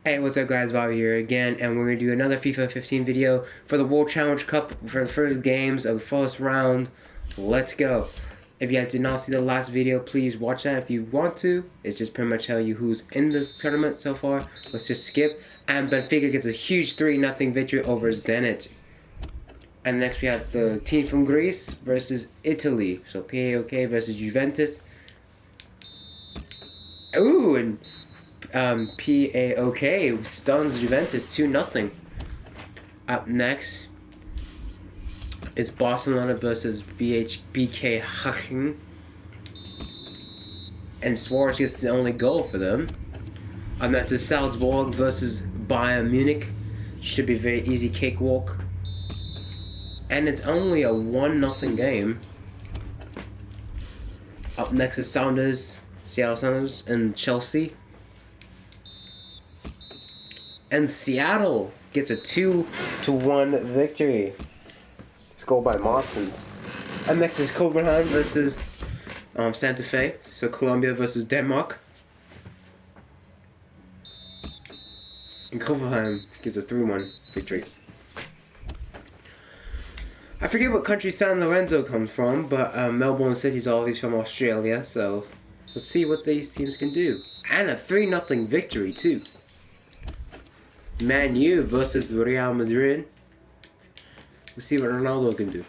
Hey, what's up guys, Bobby here again, and we're going to do another FIFA 15 video for the World Challenge Cup for the first games of the first round. Let's go. If you guys did not see the last video, please watch that if you want to. It's just pretty much telling you who's in this tournament so far. Let's just skip. And Benfica gets a huge 3-0 victory over Zenit. And next we have the team from Greece versus Italy. So PAOK versus Juventus. Ooh, and PAOK stuns Juventus 2-0. Up next is Barcelona versus BK Hacken. And Suarez gets the only goal for them. Up next is Salzburg versus Bayern Munich. Should be a very easy cakewalk. And it's only a 1-0 game. Up next is Seattle Sounders and Chelsea. And Seattle gets a 2-1 victory. Scored by Martins. And next is Copenhagen versus Santa Fe. So Colombia versus Denmark. And Copenhagen gets a 3-1 victory. I forget what country San Lorenzo comes from, but Melbourne City's always from Australia, so let's see what these teams can do. And a 3-0 victory too. Man U versus Real Madrid. We'll see what Ronaldo can do.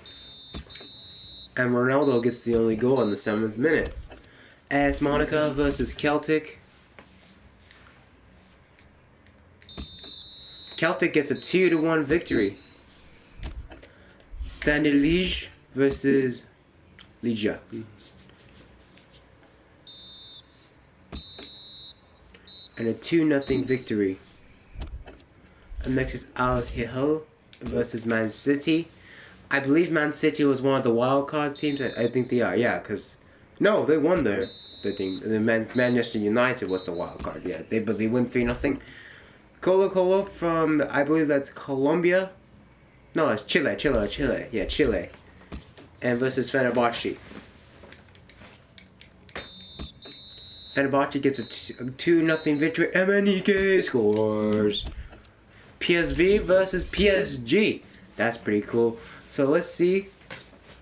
And Ronaldo gets the only goal in the 7th minute. AS Monaco versus Celtic. Celtic gets a 2-1 victory. Standard Liège versus Liga. And a 2-0 victory. And next is Al Hilal versus Man City. I believe Man City was one of the wildcard teams. I think they are, yeah, because no, they won the thing. The Manchester United was the wildcard, yeah. But they win 3-0. Colo from, I believe that's Colombia. No, it's Chile. Yeah, Chile. And versus Fenerbahce. Fenerbahce gets a 2-0 victory. MNEK scores. PSV versus PSG. That's pretty cool. So let's see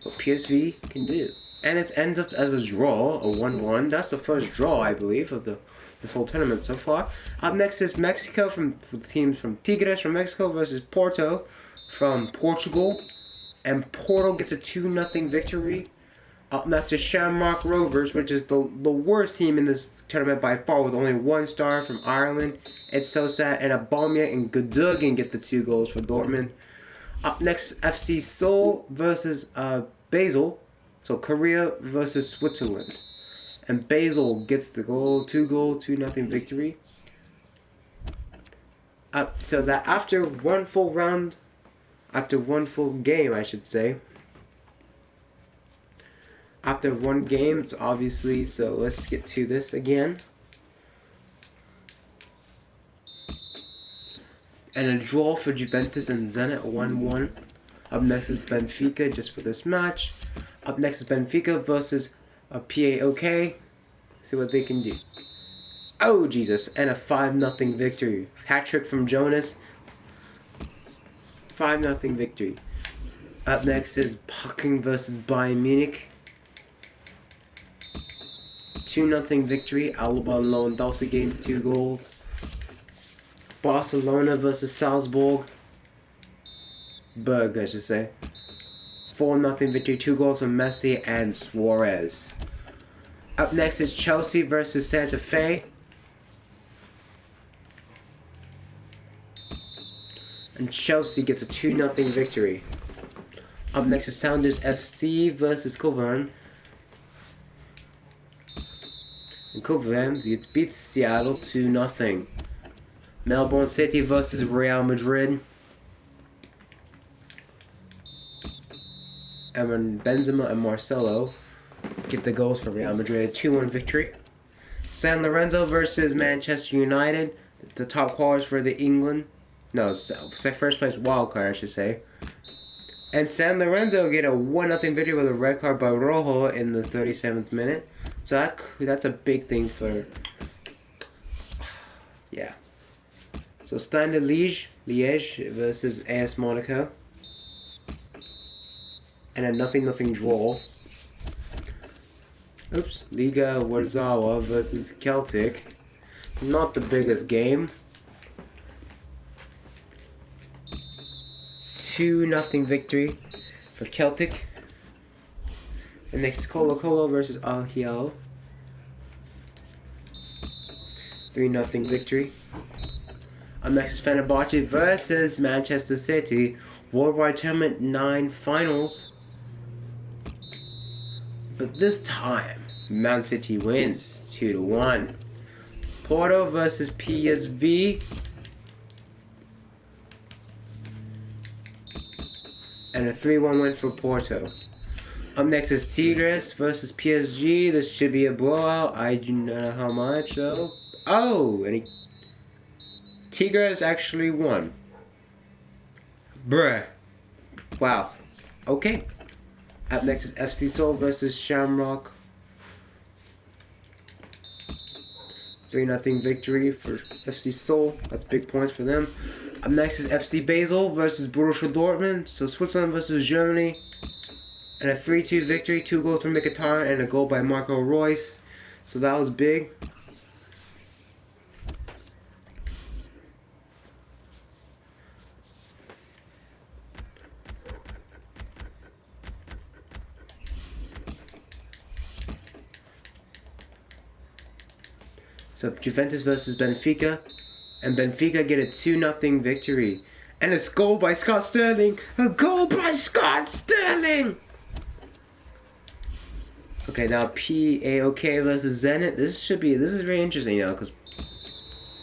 what PSV can do. And it ends up as a draw, a 1-1. That's the first draw, I believe, of this whole tournament so far. Up next is Mexico from teams from Tigres from Mexico versus Porto from Portugal. And Porto gets a 2-0 victory. Up next is Shamrock Rovers, which is the worst team in this tournament by far, with only 1 star from Ireland. It's so sad. And Aubameyang and Gundogan get the 2 goals for Dortmund. Up next, FC Seoul versus Basel. So Korea versus Switzerland. And Basel gets the goal, 2-0 victory. So that after one full round, after one full game, I should say. After one game, obviously, so let's get to this again. And a draw for Juventus and Zenit, 1-1. Up next is Benfica, just for this match. Up next is Benfica versus PAOK. See what they can do. Oh, Jesus. And a 5-0 victory. Hat-trick from Jonas. 5-0 victory. Up next is Hacken versus Bayern Munich. 2-0 victory. Alaba and Lewandowski getting 2 goals. Barcelona versus Salzburg. I should say. 4-0 victory. 2 goals from Messi and Suarez. Up next is Chelsea versus Santa Fe. And Chelsea gets a 2-0 victory. Up next is Sounders FC versus Copenhagen. And Copenhagen beats Seattle 2-0. Melbourne City versus Real Madrid. And when Benzema and Marcelo get the goals for Real Madrid, 2-1 victory. San Lorenzo versus Manchester United. The top qualifiers for the England. No, first place wildcard, I should say. And San Lorenzo get a 1-0 victory with a red card by Rojo in the 37th minute. So that's a big thing for... Yeah. So Standard Liège versus AS Monaco. And a nothing draw. Oops. Liga Warzawa versus Celtic. Not the biggest game. 2-0 victory for Celtic. And next Colo Colo versus Al Hilal. 3-0 victory. Next is Fenerbahce versus Manchester City. Worldwide Tournament 9 finals. But this time, Man City wins 2-1. Porto versus PSV. And a 3-1 win for Porto. Up next is Tigres versus PSG. This should be a blowout. I do not know how much though. Oh, and Tigres actually won. Bruh. Wow. Okay. Up next is FC Seoul versus Shamrock. 3-0 victory for FC Seoul. That's big points for them. Up next is FC Basel versus Borussia Dortmund. So Switzerland versus Germany. And a 3-2 victory. 2 goals from Mkhitaryan and a goal by Marco Reus. So that was big. So Juventus versus Benfica, and Benfica get a 2-0 victory. And a goal by Scott Sterling! A goal by Scott Sterling! Okay, now PAOK versus Zenit. This is very interesting now,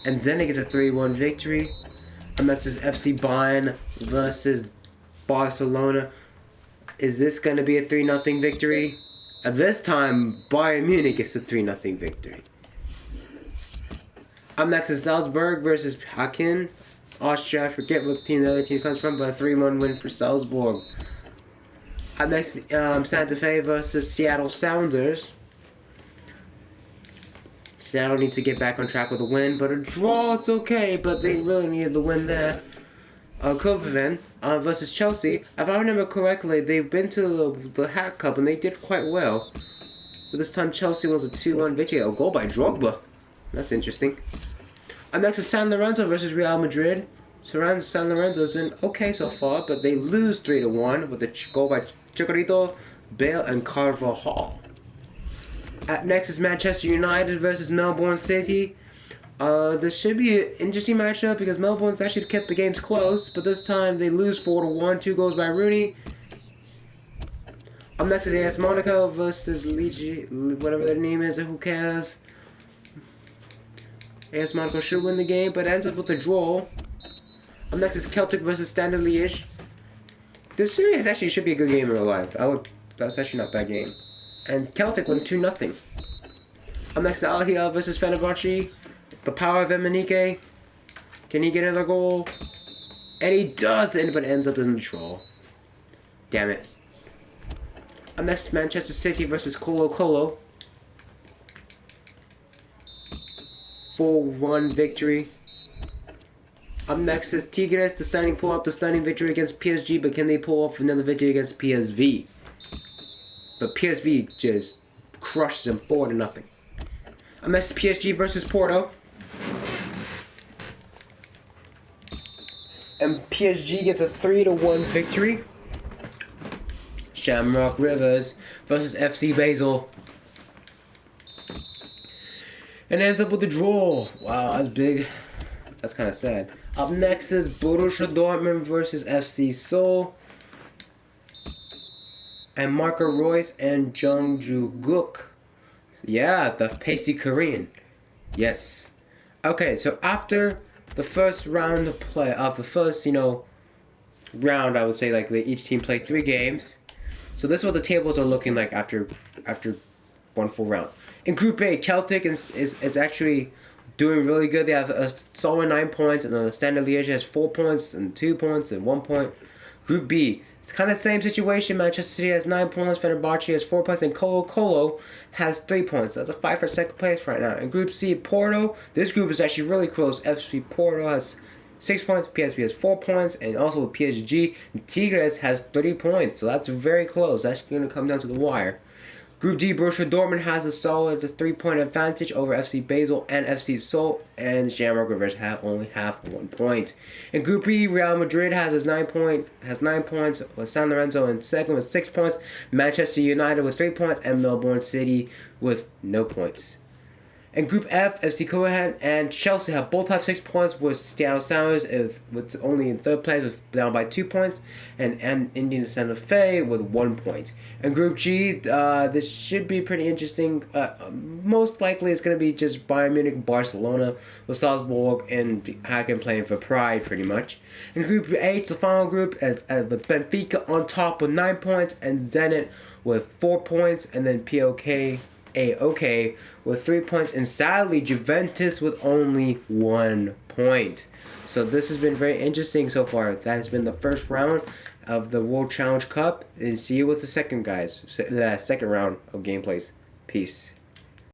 and Zenit gets a 3-1 victory. And that's his FC Bayern versus Barcelona. Is this gonna be a 3-0 victory? At this time, Bayern Munich gets a 3-0 victory. Up next is Salzburg versus Haken, Austria. I forget what team the other team comes from, but a 3-1 win for Salzburg. Up next, Santa Fe versus Seattle Sounders. Seattle needs to get back on track with a win, but a draw, it's okay, but they really needed the win there. Kovaven versus Chelsea. If I remember correctly, they've been to the Hat Cup and they did quite well. But this time Chelsea was a 2-1 victory. A goal by Drogba. That's interesting. Up next is San Lorenzo versus Real Madrid. San Lorenzo has been okay so far, but they lose 3-1 with a goal by Chicharito, Bale, and Carvajal. Up next is Manchester United versus Melbourne City. This should be an interesting matchup because Melbourne's actually kept the games close, but this time they lose 4-1, 2 goals by Rooney. Up next is AS Monaco versus Liège, whatever their name is, who cares? AS Monaco should win the game, but ends up with a draw. Up next is Celtic versus Standard Liège. This series actually should be a good game in real life. That's actually not a bad game. And Celtic won 2-0. Up next is Al Hilal versus Fenerbahce. The power of Emenike. Can he get another goal? And he does, but ends up in the draw. Damn it. Up next, Manchester City versus Colo Colo. 4-1 victory. Up next is Tigres, pull up the stunning victory against PSG, but can they pull off another victory against PSV? But PSV just crushed them 4-0. Up next is PSG versus Porto. And PSG gets a 3-1 victory. Shamrock Rivers versus FC Basel. And ends up with a draw. Wow, that's big. That's kind of sad. Up next is Borussia Dortmund versus FC Seoul. And Marco Reus and Jungju Guk. Yeah, the pasty Korean. Yes. Okay, so after the first round of play, the first, round, I would say, like, each team played 3 games. So this is what the tables are looking like after one full round. In Group A, Celtic is actually doing really good. They have a solid 9 points, and the Standard Liège has 4 points, and 2 points, and 1 point. Group B, it's kind of the same situation. Manchester City has 9 points, Fenerbahce has 4 points, and Colo Colo has 3 points. So that's a fight for second place right now. In Group C, Porto, this group is actually really close. FC Porto has 6 points, PSV has 4 points, and also with PSG, Tigres has 3 points. So that's very close. That's going to come down to the wire. Group D, Borussia Dortmund has a solid 3-point advantage over FC Basel and FC Seoul, and Shamrock Rovers only have 1 point. In Group E, Real Madrid has 9 points, with San Lorenzo in second with 6 points, Manchester United with 3 points, and Melbourne City with no points. In Group F, FC Copenhagen and Chelsea both have 6 points, with Seattle Sounders with only in third place, down by 2 points, and Indian Santa Fe with 1 point. In Group G, this should be pretty interesting. Most likely, it's going to be just Bayern Munich, Barcelona, with Salzburg and Haken playing for pride, pretty much. In Group H, the final group, with Benfica on top with 9 points, and Zenit with 4 points, and then POK with 3 points, and sadly Juventus with only 1 point. So this has been very interesting so far. That has been the first round of the World Challenge Cup, and see you with the second round of gameplays. Peace.